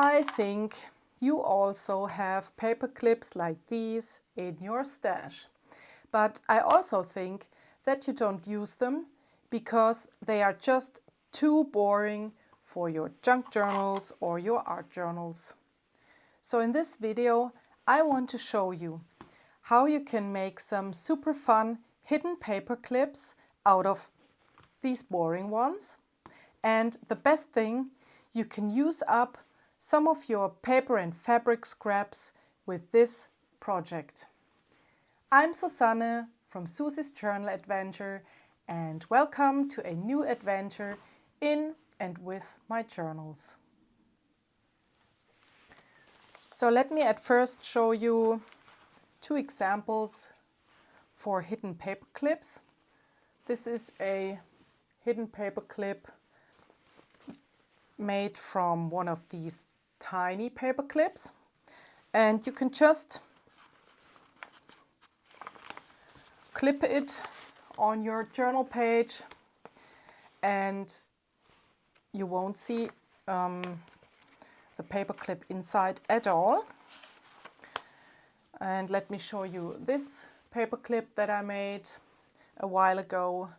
I think you also have paper clips like these in your stash. But I also think that you don't use them because they are just too boring for your junk journals or your art journals. So in this video, I want to show you how you can make some super fun hidden paper clips out of these boring ones. And the best thing, you can use up some of your paper and fabric scraps with this project. I'm Susanne from Susie's Journal Adventure and welcome to a new adventure in and with my journals. So let me at first show you two examples for hidden paper clips. This is a hidden paper clip made from one of these tiny paper clips, and you can just clip it on your journal page and you won't see the paper clip inside at all. And let me show you this paper clip that I made a while ago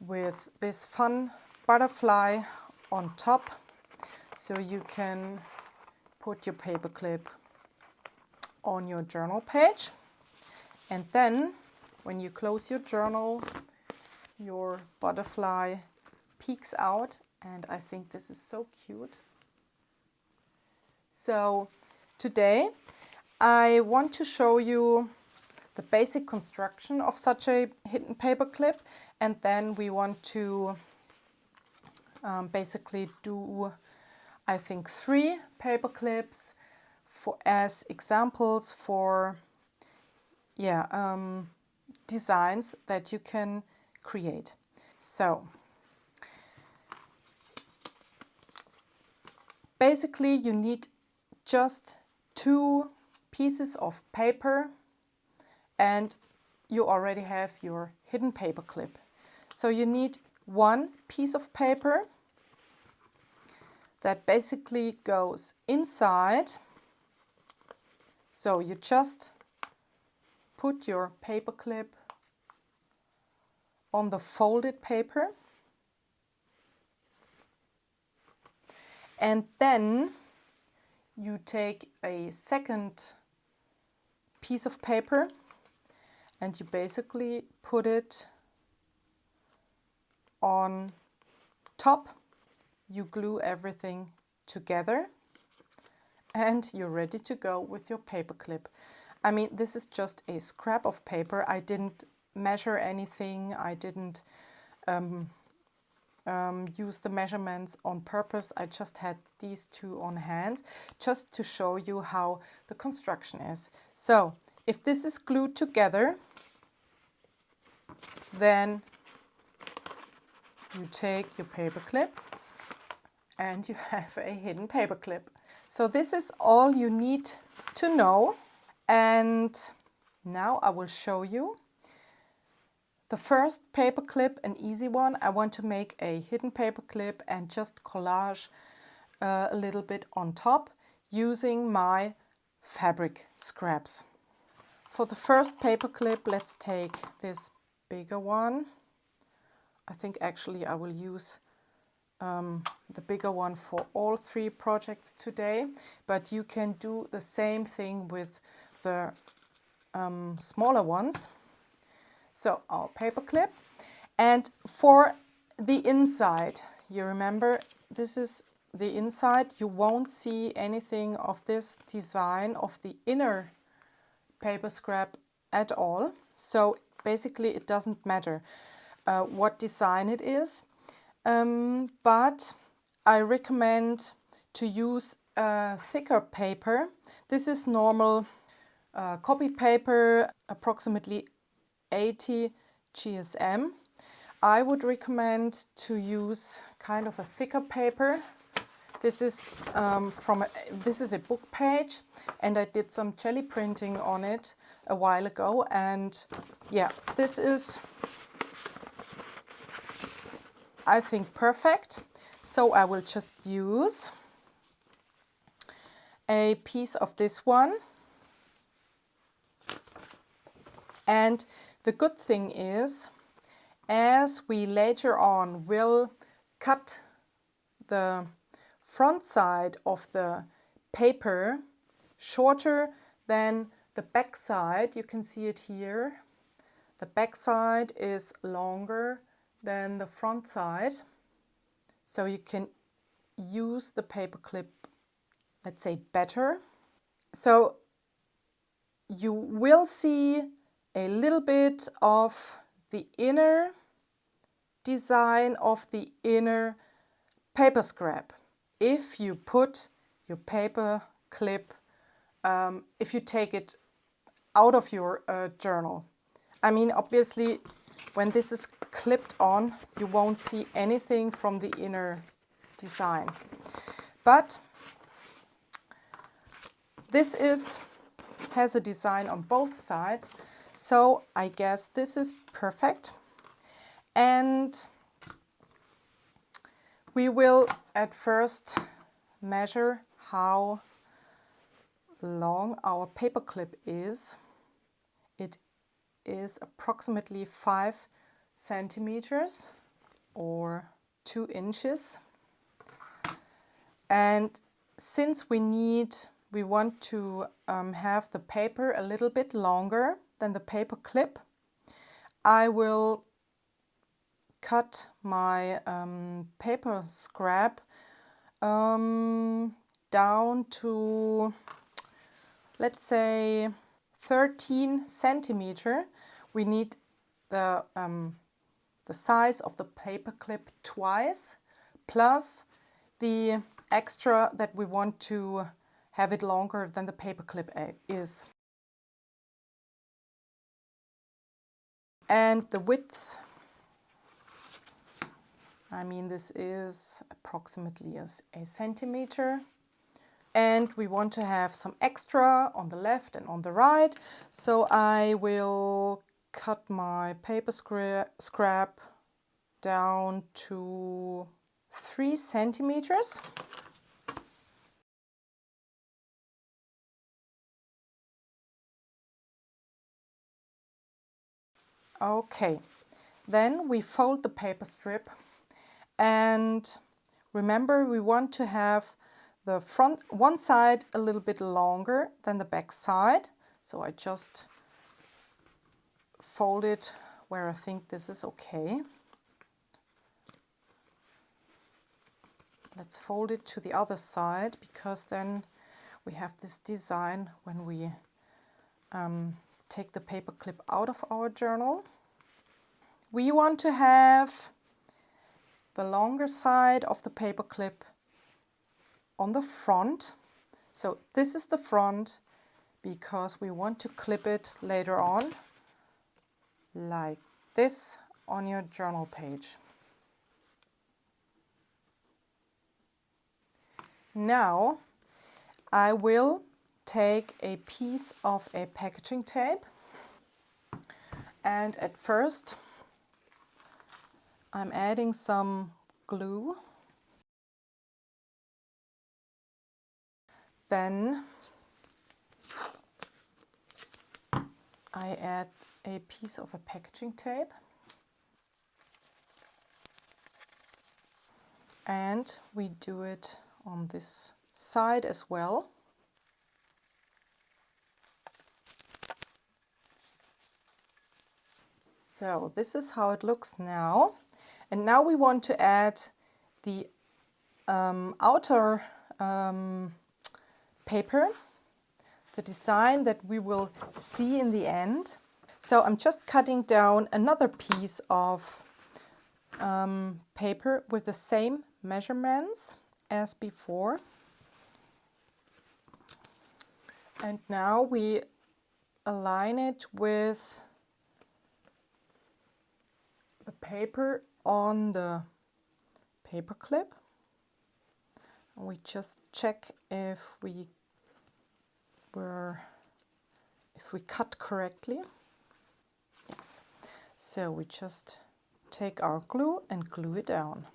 with this fun butterfly on top, so you can put your paper clip on your journal page, and then when you close your journal, your butterfly peeks out, and I think this is so cute. So today I want to show you the basic construction of such a hidden paper clip, and then we want to basically do, I think, 3 paper clips as examples for designs that you can create. So basically you need just 2 pieces of paper and you already have your hidden paper clip. So you need 1 piece of paper that basically goes inside. So you just put your paper clip on the folded paper, and then you take a second piece of paper and you basically put it on top. You glue everything together and you're ready to go with your paper clip. I mean, this is just a scrap of paper. I didn't measure anything. I didn't use the measurements on purpose. I just had these 2 on hand just to show you how the construction is. So if this is glued together, then you take your paper clip and you have a hidden paper clip. So this is all you need to know. And now I will show you the first paper clip, an easy one. I want to make a hidden paper clip and just collage a little bit on top using my fabric scraps. For the first paper clip, let's take this bigger one. I think actually I will use the bigger one for all 3 projects today, but you can do the same thing with the smaller ones. So our paper clip, and for the inside, you remember this is the inside. You won't see anything of this design of the inner paper scrap at all. So basically it doesn't matter what design it is, but I recommend to use thicker paper. This is normal copy paper, approximately 80 GSM. I would recommend to use kind of a thicker paper. This is this is a book page, and I did some jelly printing on it a while ago, and yeah, this is, I think, perfect. So I will just use a piece of this one. And the good thing is, as we later on will cut the front side of the paper shorter than the back side, you can see it here. The back side is longer than the front side, so you can use the paperclip, let's say, better. So you will see a little bit of the inner design of the inner paper scrap if you put your paper clip, if you take it out of your journal. I mean, obviously, when this is clipped on, you won't see anything from the inner design. But this has a design on both sides, so I guess this is perfect. And we will at first measure how long our paperclip is. It is approximately 5 centimeters or 2 inches. And since we want to have the paper a little bit longer than the paper clip, I will cut my paper scrap down to, let's say, 13 centimeter. We need the size of the paper clip twice, plus the extra that we want to have it longer than the paper clip is. And the width, I mean, this is approximately a centimeter. And we want to have some extra on the left and on the right. So I will cut my paper scrap down to 3 centimeters. Okay, then we fold the paper strip, and remember, we want to have the front one side a little bit longer than the back side. So I just fold it where I think this is okay. Let's fold it to the other side, because then we have this design when we take the paper clip out of our journal. We want to have the longer side of the paper clip on the front. So this is the front, because we want to clip it later on like this on your journal page. Now I will take a piece of a packaging tape, and at first I'm adding some glue. Then I add a piece of a packaging tape, and we do it on this side as well. So this is how it looks now. And now we want to add the outer paper, the design that we will see in the end. So I'm just cutting down another piece of paper with the same measurements as before. And now we align it with the paper on the paper clip. We just check if we cut correctly. Yes. So we just take our glue and glue it down.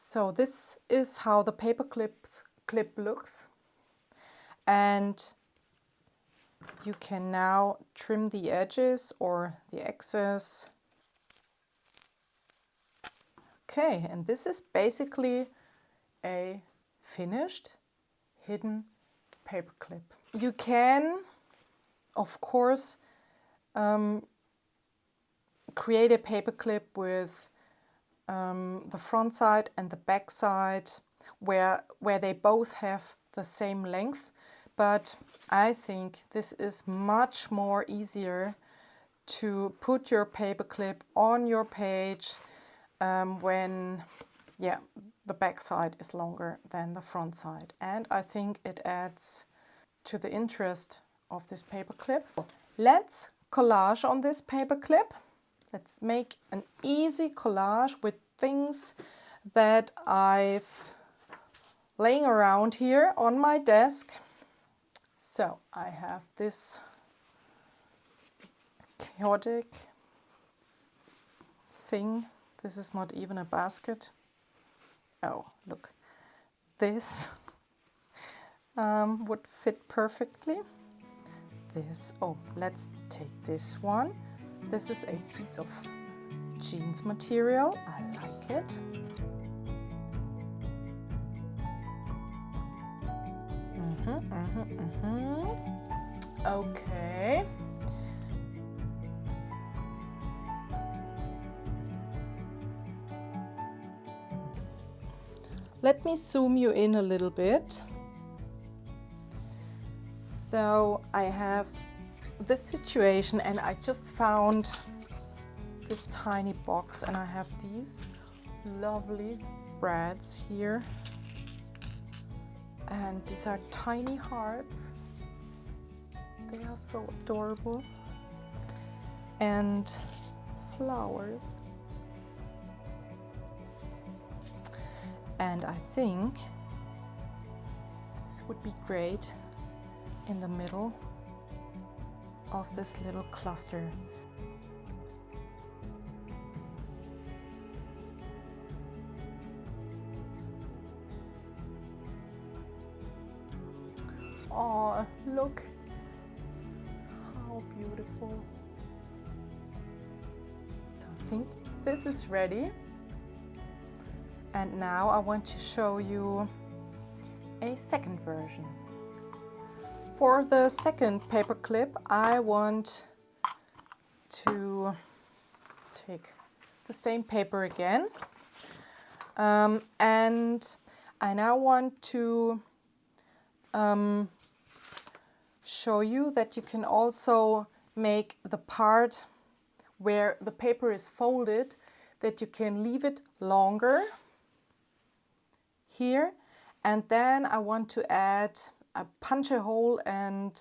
So this is how the clip looks, and you can now trim the edges or the excess. Okay, and this is basically a finished hidden paperclip. You can, of course, create a paperclip with the front side and the back side where they both have the same length, but I think this is much more easier to put your paperclip on your page when the back side is longer than the front side, and I think it adds to the interest of this paperclip. Let's collage on this paperclip. Let's make an easy collage with things that I've laying around here on my desk. So I have this chaotic thing. This is not even a basket. Oh, look. This would fit perfectly. This, oh, let's take this one. This is a piece of jeans material. I like it. Okay. Let me zoom you in a little bit. So I have this situation, and I just found this tiny box, and I have these lovely brads here, and these are tiny hearts. They are so adorable, and flowers, and I think this would be great in the middle of this little cluster. Oh, look how beautiful. So I think this is ready. And now I want to show you a second version. For the second paperclip, I want to take the same paper again. And I now want to show you that you can also make the part where the paper is folded, that you can leave it longer here, and then I want to add a punch a hole, and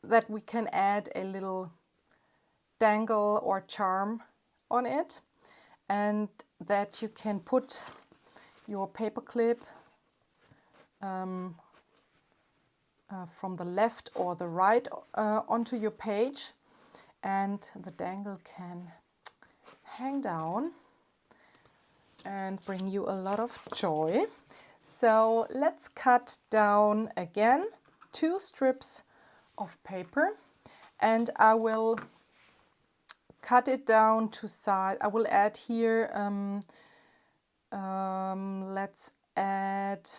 that we can add a little dangle or charm on it, and that you can put your paperclip from the left or the right onto your page, and the dangle can hang down and bring you a lot of joy. So let's cut down again 2 strips of paper, and I will cut it down to size. I will add here, let's add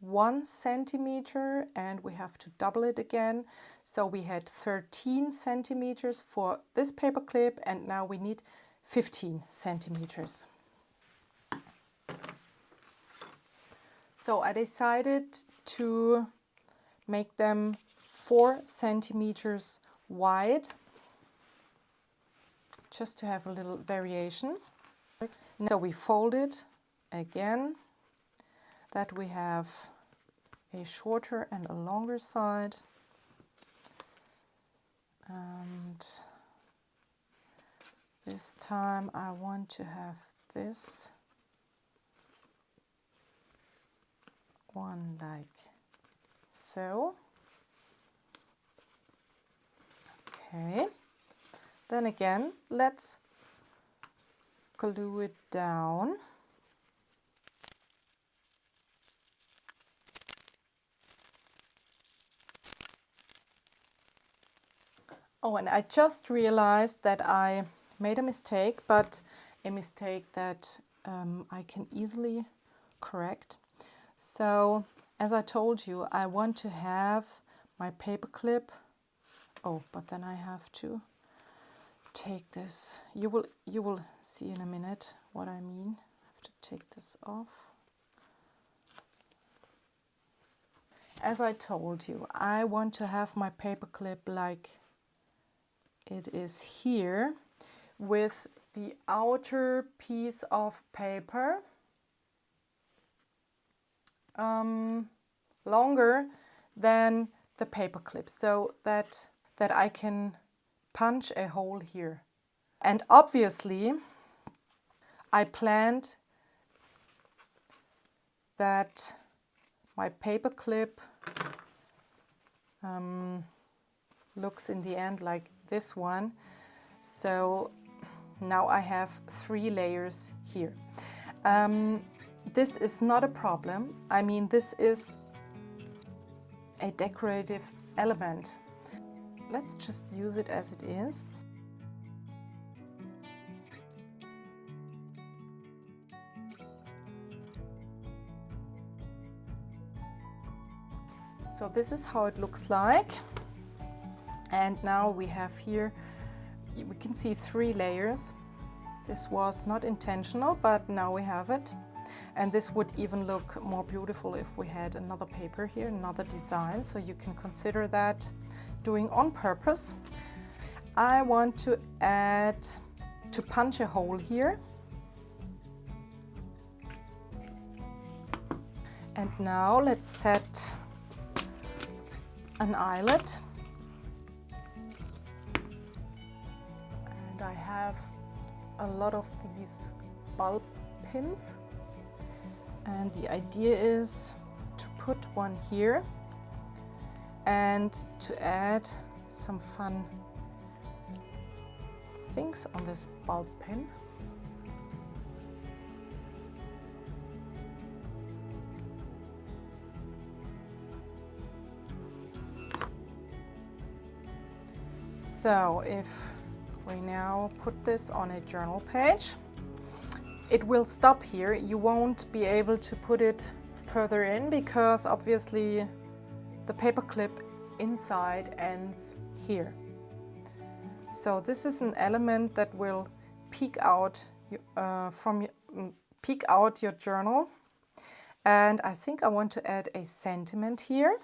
1 centimeter, and we have to double it again. So we had 13 centimeters for this paperclip, and now we need 15 centimeters. So I decided to make them 4 centimeters wide, just to have a little variation. So we fold it again, that we have a shorter and a longer side. And this time I want to have this one like so. Okay. Then again, let's glue it down. Oh, and I just realized that I made a mistake, but a mistake that I can easily correct. So, as I told you, I want to have my paperclip. Oh, but then I have to take this. You will see in a minute what I mean. I have to take this off. As I told you, I want to have my paperclip like it is here, with the outer piece of paper longer than the paperclip, so that I can punch a hole here. And obviously I planned that my paperclip looks in the end like this one. So now I have 3 layers here. This is not a problem. I mean, this is a decorative element. Let's just use it as it is. So this is how it looks like. And now we have here, we can see 3 layers. This was not intentional, but now we have it. And this would even look more beautiful if we had another paper here, another design. So you can consider that doing on purpose. I want to punch a hole here. And now let's set an eyelet. And I have a lot of these bulb pins. And the idea is to put one here and to add some fun things on this bulb pin. So if we now put this on a journal page, it will stop here. You won't be able to put it further in because obviously the paperclip inside ends here. So this is an element that will peek out your journal. And I think I want to add a sentiment here.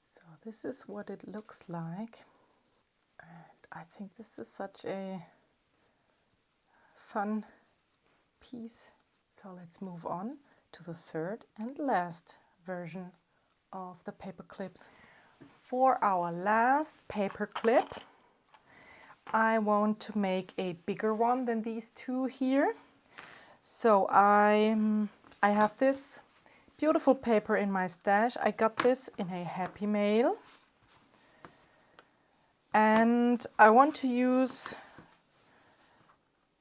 So this is what it looks like. And I think this is such a fun piece. So let's move on to the third and last version of the paper clips. For our last paper clip, I want to make a bigger one than these 2 here. So I have this beautiful paper in my stash. I got this in a Happy Mail. And I want to use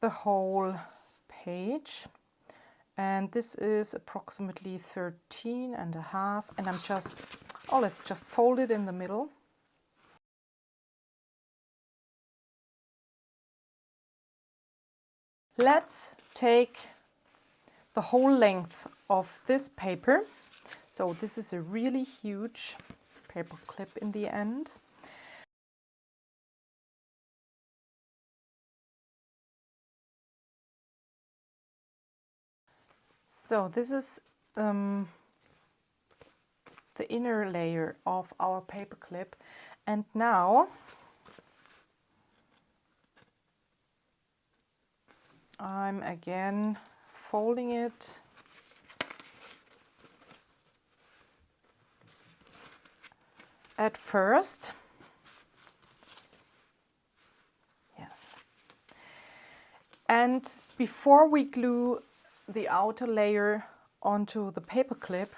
the whole page. And this is approximately 13 and a half. And let's just fold it in the middle. Let's take the whole length of this paper. So this is a really huge paper clip in the end. So this is the inner layer of our paper clip. And now I'm again folding it at first. And before we glue the outer layer onto the paper clip,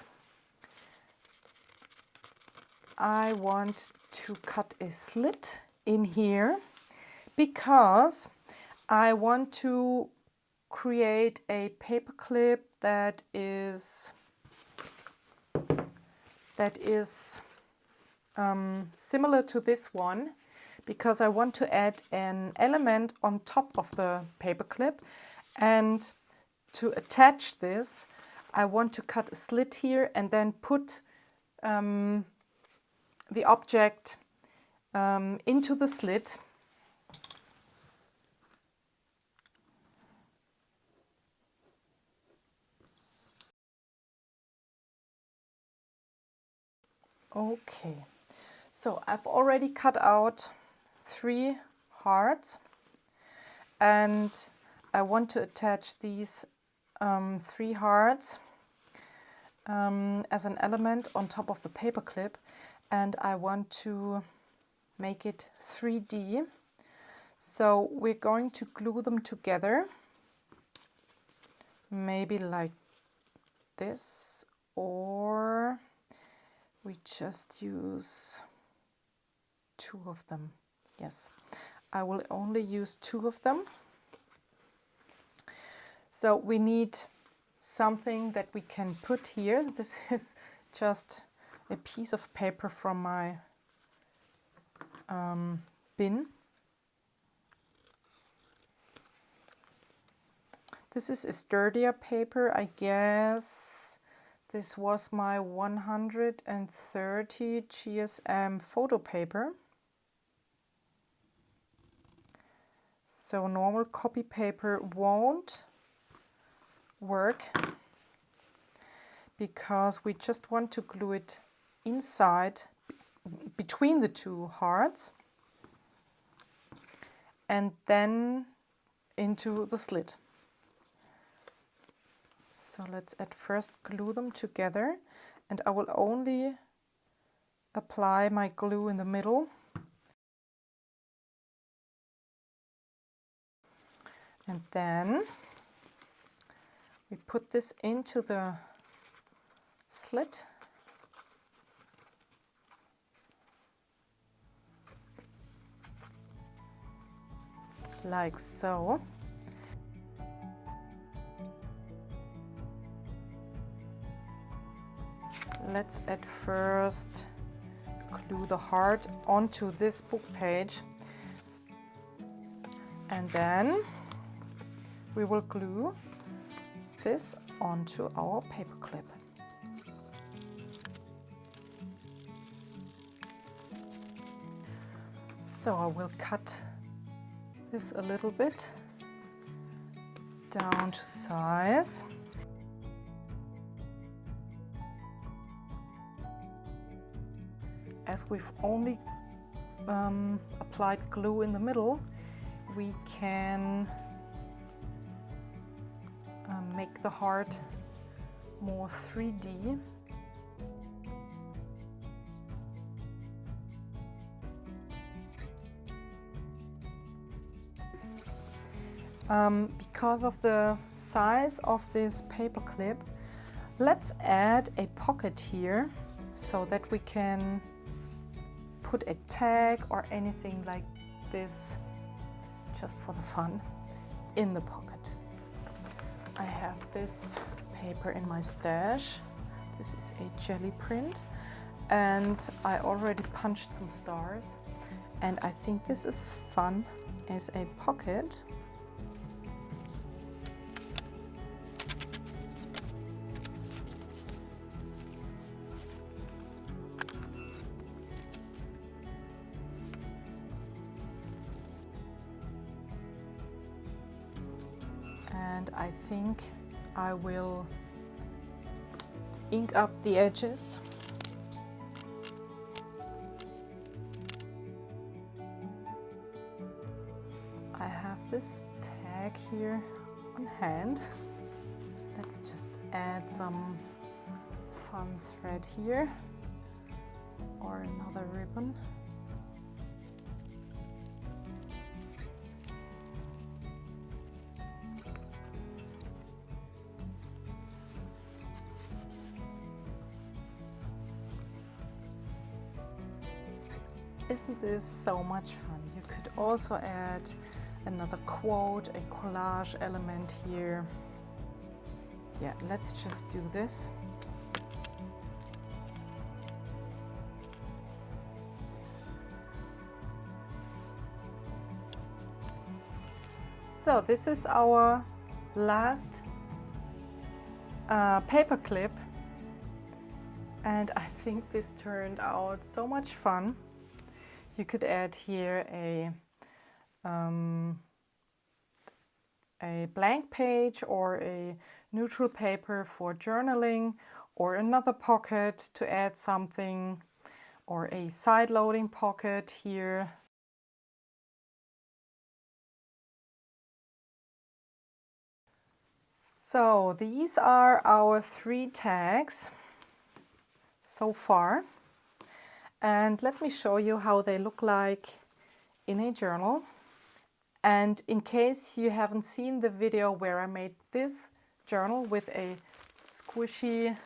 I want to cut a slit in here because I want to create a paper clip that is similar to this one, because I want to add an element on top of the paper clip, and to attach this I want to cut a slit here and then put the object into the slit. Okay, so I've already cut out 3 hearts, and I want to attach these 3 hearts as an element on top of the paper clip, and I want to make it 3D. So we're going to glue them together, maybe like this, or we just use 2 of them. Yes, I will only use 2 of them. So we need something that we can put here. This is just a piece of paper from my bin. This is a sturdier paper. I guess this was my 130 GSM photo paper. So normal copy paper won't work because we just want to glue it inside between the 2 hearts and then into the slit. So let's at first glue them together, and I will only apply my glue in the middle. And then we put this into the slit. Like so. Let's at first glue the heart onto this book page, and then we will glue this onto our paper clip. So I will cut this a little bit down to size. As we've only applied glue in the middle, we can make the heart more 3D. Because of the size of this paper clip, let's add a pocket here so that we can put a tag or anything like this, just for the fun, in the pocket. I have this paper in my stash. This is a jelly print, and I already punched some stars, and I think this is fun as a pocket. And I think I will ink up the edges. I have this tag here on hand. Let's just add some fun thread here or another ribbon. Isn't this so much fun? You could also add another quote, a collage element here. Yeah, let's just do this. So this is our last paperclip, and I think this turned out so much fun. You could add here a blank page or a neutral paper for journaling, or another pocket to add something, or a side-loading pocket here. So these are our 3 tags so far, and let me show you how they look like in a journal. And in case you haven't seen the video where I made this journal with a squishy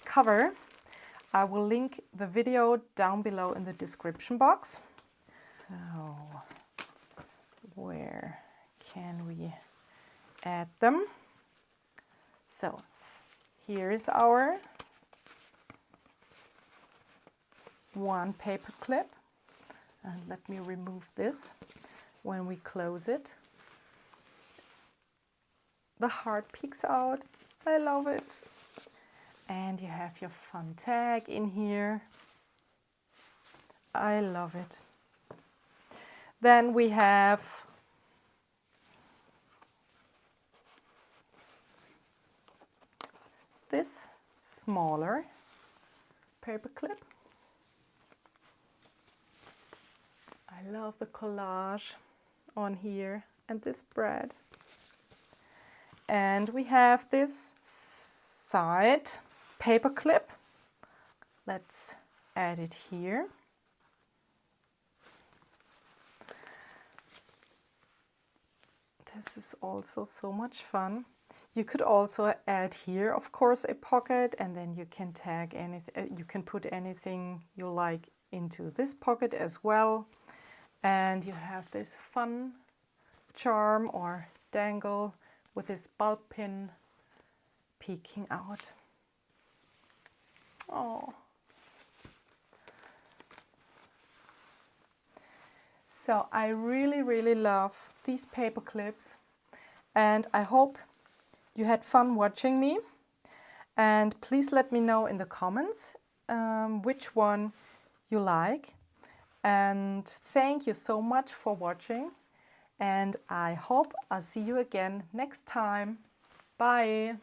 cover, I will link the video down below in the description box. So, where can we add them? So, here is our one paper clip, and let me remove this. When we close it, the heart peeks out. I love it. And you have your fun tag in here. I love it. Then we have this smaller paper clip. I love the collage on here and this spread. And we have this side paper clip. Let's add it here. This is also so much fun. You could also add here, of course, a pocket, and then you can tag anything. You can put anything you like into this pocket as well. And you have this fun charm or dangle with this bulb pin peeking out. Oh. So I really love these paper clips, and I hope you had fun watching me. And please let me know in the comments which one you like. And thank you so much for watching, and I hope I'll see you again next time. Bye!